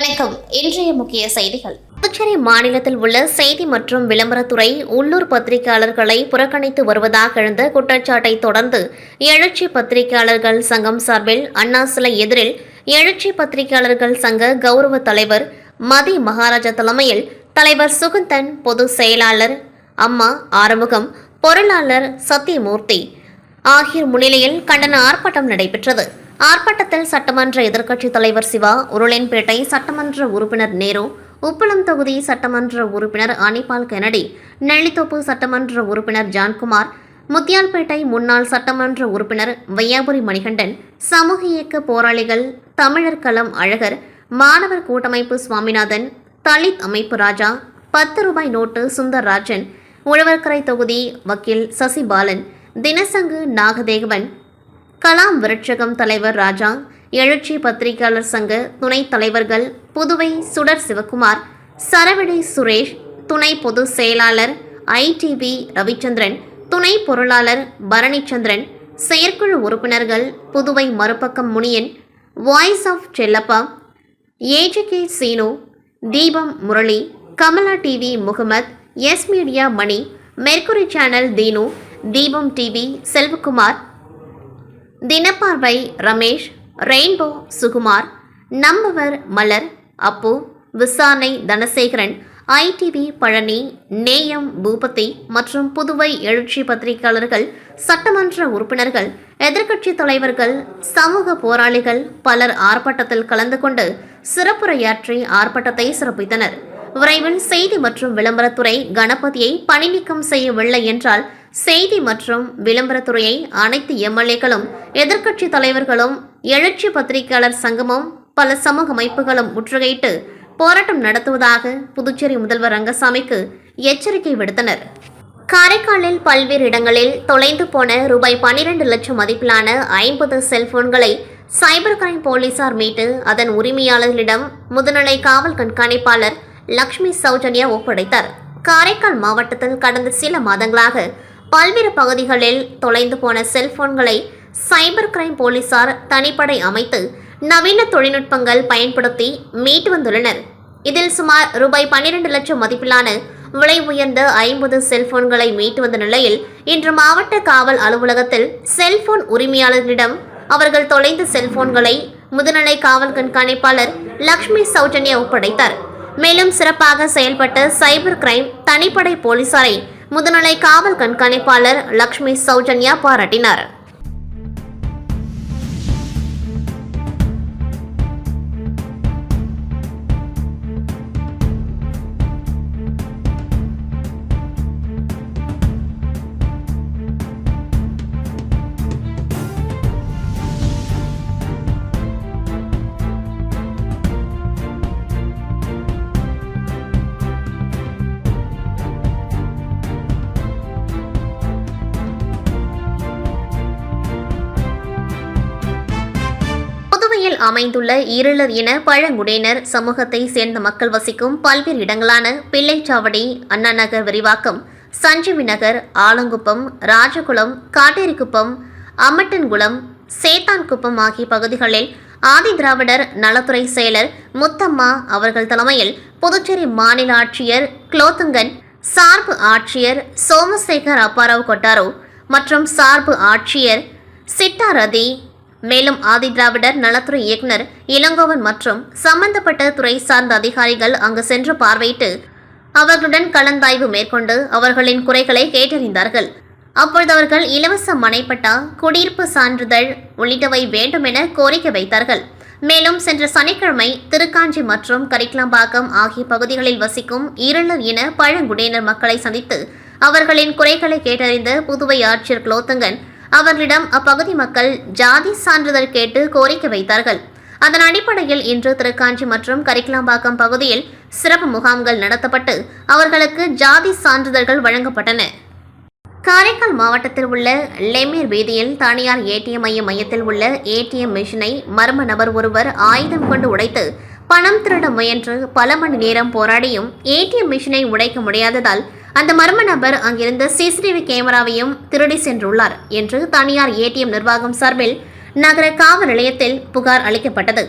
வணக்கம். இன்றைய முக்கிய செய்திகள். புதுச்சேரி மாநிலத்தில் உள்ள செய்தி மற்றும் விளம்பரத்துறை உள்ளூர் பத்திரிகையாளர்களை புறக்கணித்து வருவதாக எழுந்த குற்றச்சாட்டை தொடர்ந்து எழுச்சி பத்திரிகையாளர்கள் சங்கம் சார்பில் அண்ணா சிலை எதிரில் எழுச்சி பத்திரிகையாளர்கள் சங்க கௌரவ தலைவர் மதி மகாராஜா தலைமையில் தலைவர் சுகந்தன், பொதுச் செயலாளர் அம்மா ஆறுமுகம், பொருளாளர் சத்தியமூர்த்தி ஆகியோர் முன்னிலையில் கண்டன ஆர்ப்பாட்டம் நடைபெற்றது. ஆர்ப்பாட்டத்தில் சட்டமன்ற எதிர்க்கட்சித் தலைவர் சிவா, உருளைன்பேட்டை சட்டமன்ற உறுப்பினர் நேரு, உப்பளம் தொகுதி சட்டமன்ற உறுப்பினர் அனிபால் கெனடி, நெல்லித்தோப்பு சட்டமன்ற உறுப்பினர் ஜான்குமார், முத்தியால்பேட்டை முன்னாள் சட்டமன்ற உறுப்பினர் வையாபுரி மணிகண்டன், சமூக இயக்க போராளிகள் தமிழர் களம் அழகர், மாணவர் கூட்டமைப்பு சுவாமிநாதன், தலித் அமைப்பு ராஜா, 10 ரூபாய் நோட்டு சுந்தர்ராஜன், உழவர்கரை தொகுதி வக்கீல் சசிபாலன், தினசங்கு நாகதேவன், கலாம் விருட்சகம் தலைவர் ராஜா, எழுச்சி பத்திரிகையாளர் சங்க துணைத் தலைவர்கள் புதுவை சுடர் சிவகுமார், சரவடி சுரேஷ், துணை பொதுச் செயலாளர் ITV ரவிச்சந்திரன், துணை பொருளாளர் பரணிச்சந்திரன், செயற்குழு உறுப்பினர்கள் Puduvai Marupakkam Muniyan, voice of Chellappa, AJK Seenu, Deepam Murali, Kamala TV Mohammed, S media Mani, mercury channel Dinu, Deepam TV Selvakumar, Dinaparvai Ramesh, rainbow Sukumar, நம்பவர் மலர், அப்பு, விசாரணை தனசேகரன், ITV பழனி, நேயம் பூபதி மற்றும் புதுவை எழுச்சி பத்திரிகையாளர்கள் சட்டமன்ற உறுப்பினர்கள், எதிர்க்கட்சித் தலைவர்கள், சமூக போராளிகள் பலர் ஆர்ப்பாட்டத்தில் கலந்து கொண்டு சிறப்புரையாற்றி ஆர்ப்பாட்டத்தை சிறப்பித்தனர். விரைவில் செய்தி மற்றும் விளம்பரத்துறை கணபதியை பணி நீக்கம் செய்யவில்லை என்றால் செய்தி மற்றும் விளம்பரத்துறையை அனைத்து MLAக்களும், எதிர்க்கட்சி தலைவர்களும், எழுச்சி பத்திரிகையாளர் சங்கமும் பல சமூக அமைப்புகளும் முற்றுகையிட்டு போராட்டம் நடத்துவதாக புதுச்சேரி முதல்வர் ரங்கசாமிக்கு எச்சரிக்கை விடுத்தனர். காரைக்காலில் பல்வேறு இடங்களில் தொலைந்து போன ரூபாய் 12 லட்சம் மதிப்பிலான 50 செல்போன்களை சைபர் கிரைம் போலீசார் மீட்டு அதன் உரிமையாளர்களிடம் முதுநிலை காவல் கண்காணிப்பாளர் லக்ஷ்மி சௌஜன்யா ஒப்படைத்தார். காரைக்கால் மாவட்டத்தில் கடந்த சில மாதங்களாக பல்வேறு பகுதிகளில் தொலைந்து போன செல்போன்களை சைபர் கிரைம் போலீசார் தனிப்படை அமைத்து நவீன தொழில்நுட்பங்கள் பயன்படுத்தி மீட்டு வந்துள்ளனர். இதில் சுமார் ரூபாய் 12 லட்சம் மதிப்பிலான விலை உயர்ந்த 50 செல்போன்களை மீட்டு வந்த நிலையில் இன்று மாவட்ட காவல் அலுவலகத்தில் செல்போன் உரிமையாளர்களிடம் அவர்கள் தொலைந்த செல்போன்களை முதுநிலை காவல் கண்காணிப்பாளர் லக்ஷ்மி சௌஜன்யா ஒப்படைத்தார். மேலும் சிறப்பாக செயல்பட்ட சைபர் கிரைம் தனிப்படை போலீசாரை முதுநிலை காவல் கண்காணிப்பாளர் லக்ஷ்மி சௌஜன்யா பாராட்டினார். அமைந்துள்ள ஈரலர் இன பழங்குடியினர் சமூகத்தை சேர்ந்த மக்கள் வசிக்கும் பல்வேறு இடங்களான பிள்ளைச்சாவடி, அண்ணா நகர் விரிவாக்கம், சஞ்சீவி நகர், ஆலங்குப்பம், ராஜகுளம், காட்டேரிக்குப்பம், அம்மட்டன்குளம், சேத்தான்குப்பம் ஆகிய பகுதிகளில் ஆதி திராவிடர் நலத்துறை செயலர் முத்தம்மா அவர்கள் தலைமையில் புதுச்சேரி மாநில ஆட்சியர் குலோத்துங்கன், சார்பு ஆட்சியர் சோமசேகர் அப்பாராவ் கொட்டாரோ மற்றும் சார்பு ஆட்சியர் சிட்டாரதி, மேலும் ஆதி திராவிடர் நலத்துறை இயக்குனர் இளங்கோவன் மற்றும் சம்பந்தப்பட்ட துறை சார்ந்த அதிகாரிகள் அங்கு சென்று பார்வையிட்டு அவர்களுடன் கலந்தாய்வு மேற்கொண்டு அவர்களின் குறைகளை கேட்டறிந்தார்கள். அப்பொழுது அவர்கள் இலவச மனைப்பட்டா, குடியிருப்பு சான்றிதழ் உள்ளிட்டவை வேண்டும் என கோரிக்கை வைத்தார்கள். மேலும் சென்ற சனிக்கிழமை திருக்காஞ்சி மற்றும் கரிக்கலாம்பாக்கம் ஆகிய பகுதிகளில் வசிக்கும் ஈரலர் இன பழங்குடியினர் மக்களை சந்தித்து அவர்களின் குறைகளை கேட்டறிந்த புதுவை ஆட்சியர் குலோத்துங்கன் அவர்களிடம் அப்பகுதி மக்கள் ஜாதி சான்றிதழ் கேட்டு கோரிக்கை வைத்தார்கள். அதன் அடிப்படையில் இன்று திருக்காஞ்சி மற்றும் கரிக்கலாம்பாக்கம் பகுதியில் சிறப்பு முகாம்கள் நடத்தப்பட்டு அவர்களுக்கு ஜாதி சான்றிதழ்கள் வழங்கப்பட்டன. காரைக்கால் மாவட்டத்தில் உள்ள லெமீர் வீதியில் தனியார் ATM மையத்தில் உள்ள ATM மிஷினை மர்ம நபர் ஒருவர் ஆயுதம் கொண்டு உடைத்து பணம் திருட முயன்று பல மணி நேரம் போராடியும் ATM மிஷினை உடைக்க முடியாததால் அந்த மர்ம நபர் அங்கிருந்த CCTV கேமராவையும் திருடி சென்றுள்ளார் என்று தனியார் ATM நிர்வாகம் சார்பில் நகர காவல் நிலையத்தில் புகார் அளிக்கப்பட்டது.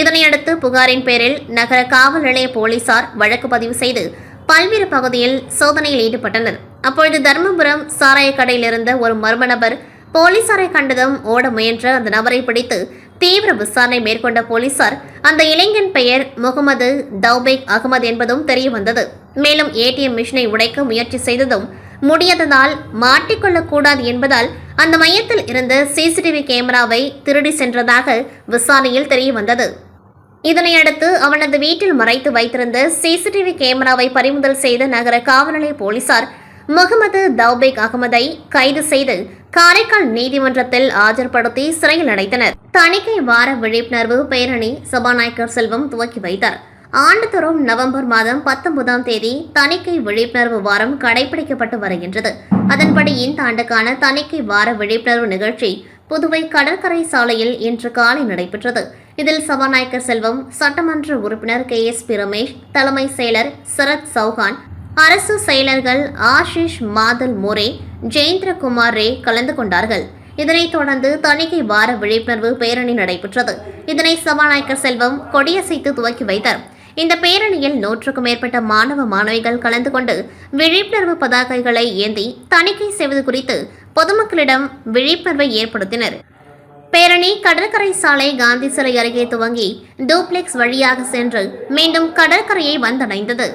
இதனையடுத்து புகாரின் பேரில் நகர காவல் நிலைய போலீசார் வழக்கு பதிவு செய்து பல்வேறு பகுதியில் சோதனையில் ஈடுபட்டனர். அப்பொழுது தர்மபுரம் சாராய கடையில் இருந்த ஒரு மர்ம நபர் போலீசாரை கண்டதும் ஓட முயன்ற அந்த நபரை பிடித்து தீவிர விசாரணை மேற்கொண்ட போலீசார் அந்த இளைஞன் பெயர் முகமது தௌபேக் அகமது என்பதும் தெரியவந்தது. மேலும் ஏடிஎம் மிஷினை உடைக்க முயற்சி செய்ததும் முடியாததால் மாட்டிக்கொள்ளக்கூடாது என்பதால் அந்த மையத்தில் இருந்த சிசிடிவி கேமராவை திருடி சென்றதாக விசாரணையில் தெரியவந்தது. இதனையடுத்து அவனது வீட்டில் மறைத்து வைத்திருந்த சிசிடிவி கேமராவை பறிமுதல் செய்த நகர காவல் நிலைய போலீசார் முகமது தௌபேக் அகமதை கைது செய்து காரைக்கால் நீதிமன்றத்தில் ஆஜர்படுத்தி சிறையில் அடைத்தனர். தணிக்கை வார விழிப்புணர்வு பேரணி சபாநாயகர் செல்வம் துவக்கி வைத்தார். ஆண்டுதோறும் நவம்பர் மாதம் 19ஆம் தேதி தணிக்கை விழிப்புணர்வு வாரம் கடைபிடிக்கப்பட்டு வருகின்றது. அதன்படி இந்த ஆண்டுக்கான தணிக்கை வார விழிப்புணர்வு நிகழ்ச்சி புதுவை கடற்கரை சாலையில் இன்று காலை நடைபெற்றது. இதில் சபாநாயகர் செல்வம், சட்டமன்ற உறுப்பினர் KSP ரமேஷ், தலைமை செயலர் சரத் சௌஹான், அரசு செயலர்கள் ஆஷிஷ் மாதல் மோரே, ஜெயேந்திரகுமார் ரே கலந்து கொண்டார்கள். இதனைத் தொடர்ந்து தணிக்கை வார விழிப்புணர்வு பேரணி நடைபெற்றது. இதனை சபாநாயகர் செல்வம் கொடியசைத்து துவக்கி வைத்தார். இந்த பேரணியில் 100க்கும் மேற்பட்ட மாணவ மாணவிகள் கலந்து கொண்டு விழிப்புணர்வு பதாகைகளை ஏந்தி தணிக்கை செய்வது குறித்து பொதுமக்களிடம் விழிப்புணர்வை ஏற்படுத்தினர். பேரணி கடற்கரை சாலை காந்தி சிலை அருகே துவங்கி டூப்ளெக்ஸ் வழியாக சென்று மீண்டும் கடற்கரையை வந்தடைந்தது.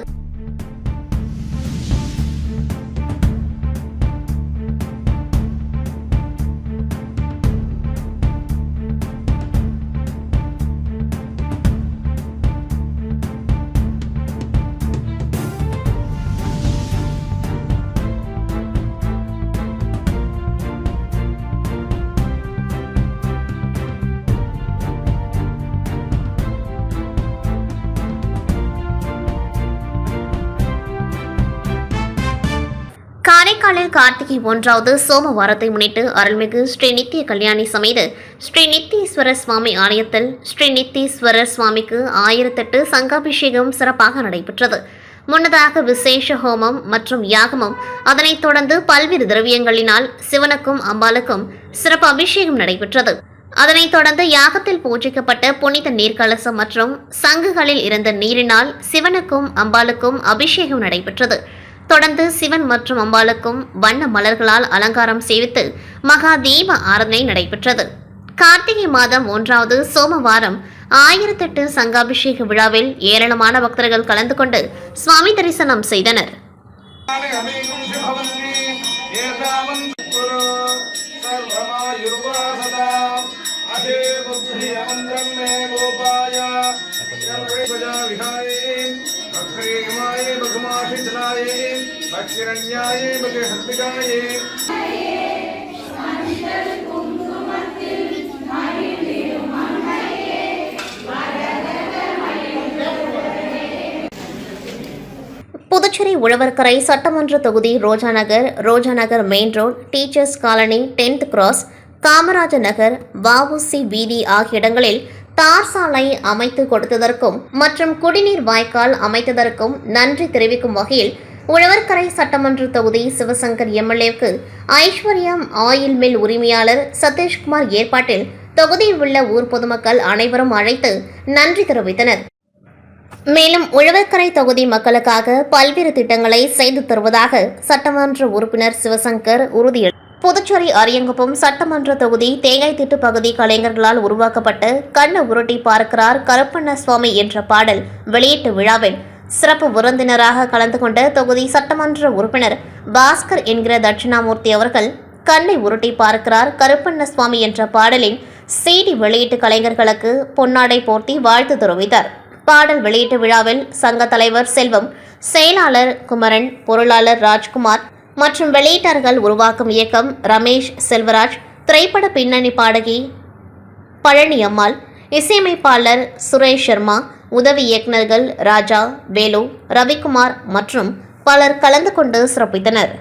காரைக்காலில் கார்த்திகை 1வது சோமவாரத்தை முன்னிட்டு அருள்மிகு ஸ்ரீ நித்திய கல்யாணி சமேத ஸ்ரீ நித்தீஸ்வரர் சுவாமி ஆலயத்தில் ஸ்ரீ நித்தீஸ்வரர் சுவாமிக்கு 1008 சங்காபிஷேகம் சிறப்பாக நடைபெற்றது. முன்னதாக விசேஷ ஹோமம் மற்றும் யாகமும், அதனைத் தொடர்ந்து பல்வேறு திரவியங்களினால் சிவனுக்கும் அம்பாளுக்கும் சிறப்பு அபிஷேகம் நடைபெற்றது. அதனைத் தொடர்ந்து யாகத்தில் பூஜிக்கப்பட்ட புனித நீர்க்கலசம் மற்றும் சங்குகளில் இருந்த நீரினால் சிவனுக்கும் அம்பாளுக்கும் அபிஷேகம் நடைபெற்றது. தொடர்ந்து சிவன் மற்றும் அம்பாளுக்கும் வண்ண மலர்களால் அலங்காரம் செய்வித்து மகா தீப ஆராதனை நடைபெற்றது. கார்த்திகை மாதம் 1வது சோமவாரம் 1008 சங்காபிஷேக விழாவில் ஏராளமான பக்தர்கள் கலந்து கொண்டு சுவாமி தரிசனம் செய்தனர். புதுச்சேரி உழவர்கரை சட்டமன்ற தொகுதி Rojanagar main road, teachers colony, 10th cross, Kamarajar Nagar, VOC வீதி ஆகிய இடங்களில் தார் சாலை அமைத்து கொடுத்ததற்கும் மற்றும் குடிநீர் வாய்க்கால் அமைத்ததற்கும் நன்றி தெரிவிக்கும் வகையில் உழவர்கரை சட்டமன்ற தொகுதி சிவசங்கர் MLAவுக்கு ஐஸ்வர்யம் ஆயில் மில் உரிமையாளர் சதீஷ்குமார் ஏற்பாட்டில் தொகுதியில் உள்ள ஊர் பொதுமக்கள் அனைவரும் அழைத்து நன்றி தெரிவித்தனர். மேலும் உழவர்கரை தொகுதி மக்களுக்காக பல்வேறு திட்டங்களை செய்து தருவதாக சட்டமன்ற உறுப்பினர் சிவசங்கர் உறுதியளித்தார். புதுச்சேரி அரியங்குப்பம் சட்டமன்ற தொகுதி தேங்காய்திட்டு பகுதி கலைஞர்களால் உருவாக்கப்பட்ட கண்ண உருட்டி பார்க்கிறார் கருப்பண்ண சுவாமி என்ற பாடல் வெளியீட்டு விழாவில் சிறப்பு விருந்தினராக கலந்து கொண்ட தொகுதி சட்டமன்ற உறுப்பினர் பாஸ்கர் என்கிற தட்சிணாமூர்த்தி அவர்கள் கண்ணை உருட்டி பார்க்கிறார் கருப்பண்ண சுவாமி என்ற பாடலின் CD வெளியீட்டு கலைஞர்களுக்கு பொன்னாடை போர்த்தி வாழ்த்து தெரிவித்தார். பாடல் வெளியீட்டு விழாவில் சங்க தலைவர் செல்வம், செயலாளர் குமரன், பொருளாளர் ராஜ்குமார் மற்றும் வெளியீட்டாளர்கள் உருவாக்கும் இயக்கம் ரமேஷ் செல்வராஜ், திரைப்பட பின்னணி பாடகி பழனி அம்மாள், இசையமைப்பாளர் சுரேஷ் சர்மா, உதவி இயக்குநர்கள் ராஜா, வேலு, ரவிக்குமார் மற்றும் பலர் கலந்து கொண்டு சிறப்பித்தனர்.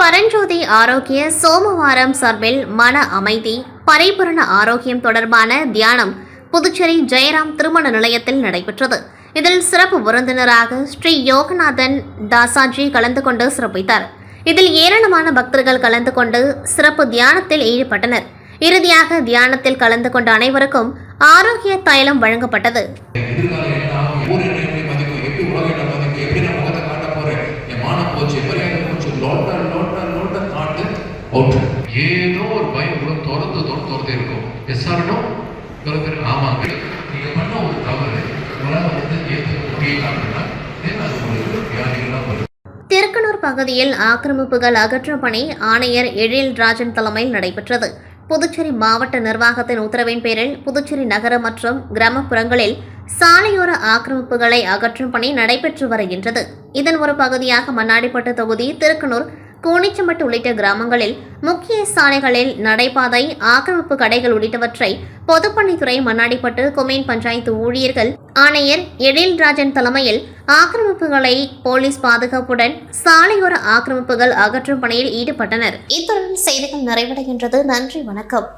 பரஞ்சோதி ஆரோக்கிய சோமவாரம் சார்பில் மன அமைதி பரிபூரண ஆரோக்கியம் தொடர்பான தியானம் புதுச்சேரி ஜெயராம் திருமண நிலையத்தில் நடைபெற்றது. இதில் சிறப்பு விருந்தினராக ஸ்ரீ யோகநாதன் தாசாஜி கலந்து கொண்டு சிறப்பித்தார். இதில் ஏராளமான பக்தர்கள் கலந்து கொண்டு சிறப்பு தியானத்தில் ஈடுபட்டனர். இறுதியாக தியானத்தில் கலந்து கொண்ட அனைவருக்கும் ஆரோக்கிய தைலம் வழங்கப்பட்டது. ஏதோ ஒரு பயம் கூட தொடர்ந்து இருக்கும். எஸ்ஆர்னோ ஆமாங்க, நீங்க பண்ண ஒரு தவறு ஏற்றுக்க முடியல அப்படின்னா திருக்கனூர் பகுதியில் ஆக்கிரமிப்புகள் அகற்றும் பணி ஆணையர் எழில் ராஜன் தலைமையில் நடைபெற்றது. புதுச்சேரி மாவட்ட நிர்வாகத்தின் உத்தரவின் பேரில் புதுச்சேரி நகர மற்றும் கிராமப்புறங்களில் சாலையோர ஆக்கிரமிப்புகளை அகற்றும் பணி நடைபெற்று வருகின்றது. இதன் ஒரு பகுதியாக மண்ணாடிப்பட்டு தொகுதி, திருக்கனூர், கூனிச்சம்பட்டு உள்ளிட்ட கிராமங்களில் முக்கிய சாலைகளில் நடைபாதை, ஆக்கிரமிப்பு கடைகள் உள்ளிட்டவற்றை பொதுப்பணித்துறை மண்ணாடிப்பட்டு கொம்யூன் பஞ்சாயத்து ஊழியர்கள் ஆணையர் எழில் ராஜன் தலைமையில் ஆக்கிரமிப்புகளை போலீஸ் பாதுகாப்புடன் சாலையோர ஆக்கிரமிப்புகள் அகற்றும் பணியில் ஈடுபட்டனர். இத்துடன் செய்திகள் நிறைவடைகின்றது. நன்றி, வணக்கம்.